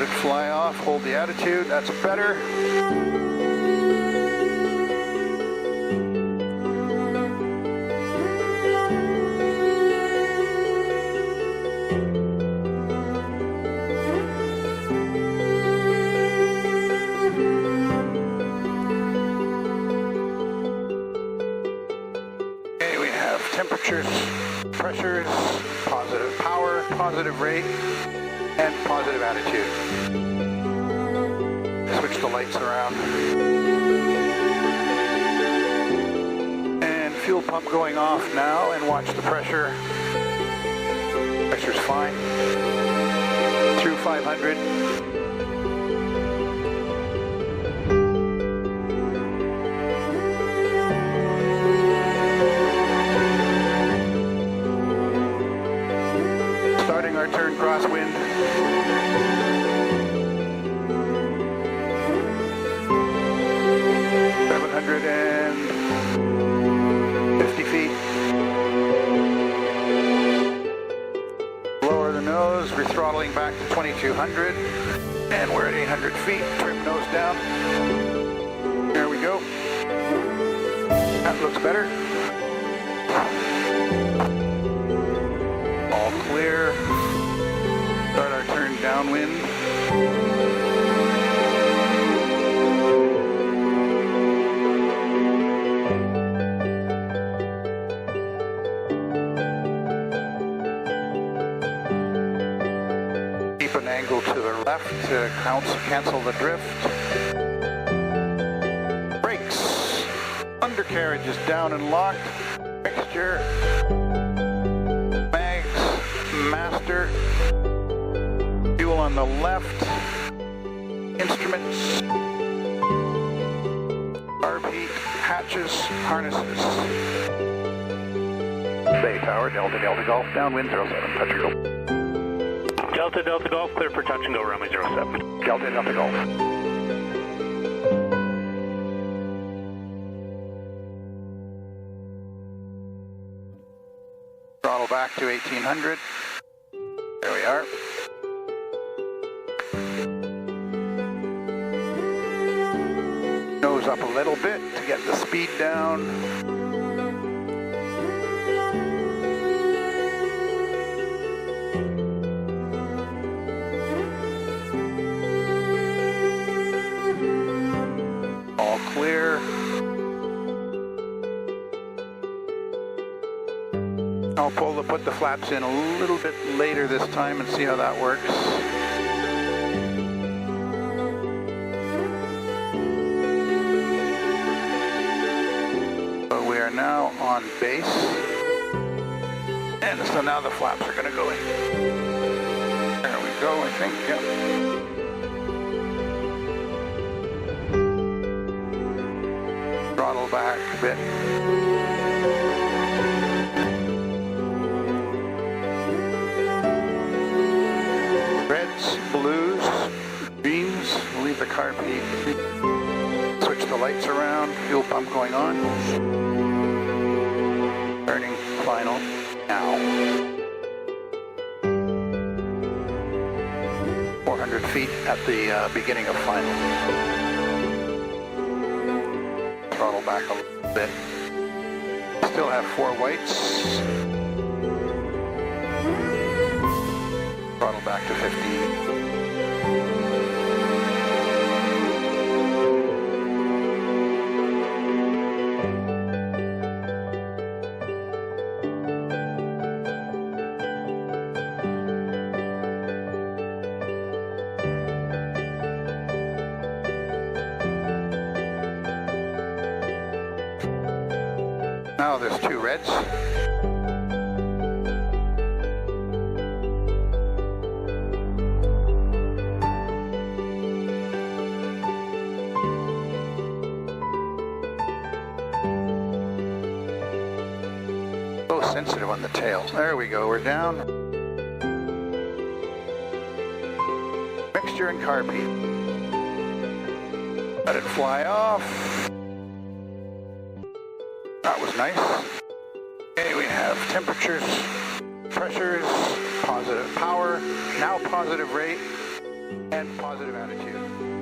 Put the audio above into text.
Let it fly off, hold the attitude, that's better. Okay, we have temperatures, pressures, positive power, positive rate, and positive attitude. Switch the lights around. And fuel pump going off now, and watch the pressure. Pressure's fine. Through 500. Starting our turn crosswind. 750 feet. Lower the nose, we're throttling back to 2200. And we're at 800 feet, trim nose down. There we go. That looks better. All clear. Start our turn downwind. Keep an angle to the left to cancel the drift. Brakes. Undercarriage is down and locked. Mixture. Master, fuel on the left, instruments, carb heat, hatches, harnesses. Bay Tower, Delta Delta Golf, downwind 07, touch and go. Delta Delta Golf, clear for touch and go, runway 07. Delta Delta Golf. Throttle back to 1800. There we are. Nose up a little bit to get the speed down. All clear. I'll put the flaps in a little bit later this time and see how that works. So we are now on base. And so now the flaps are going to go in. There we go, I think, yep. Throttle back a bit. Reds, blues, greens, we'll leave the carb heat. Switch the lights around, fuel pump going on. Turning final now. 400 feet at the beginning of final. Throttle back a little bit. Still have 4 whites. Throttle back to 15. Now there's 2 reds. So sensitive on the tail. There we go, we're down. Mixture and carb heat. Let it fly off. That was nice. Okay, we have temperatures, pressures, positive power, now positive rate, and positive attitude.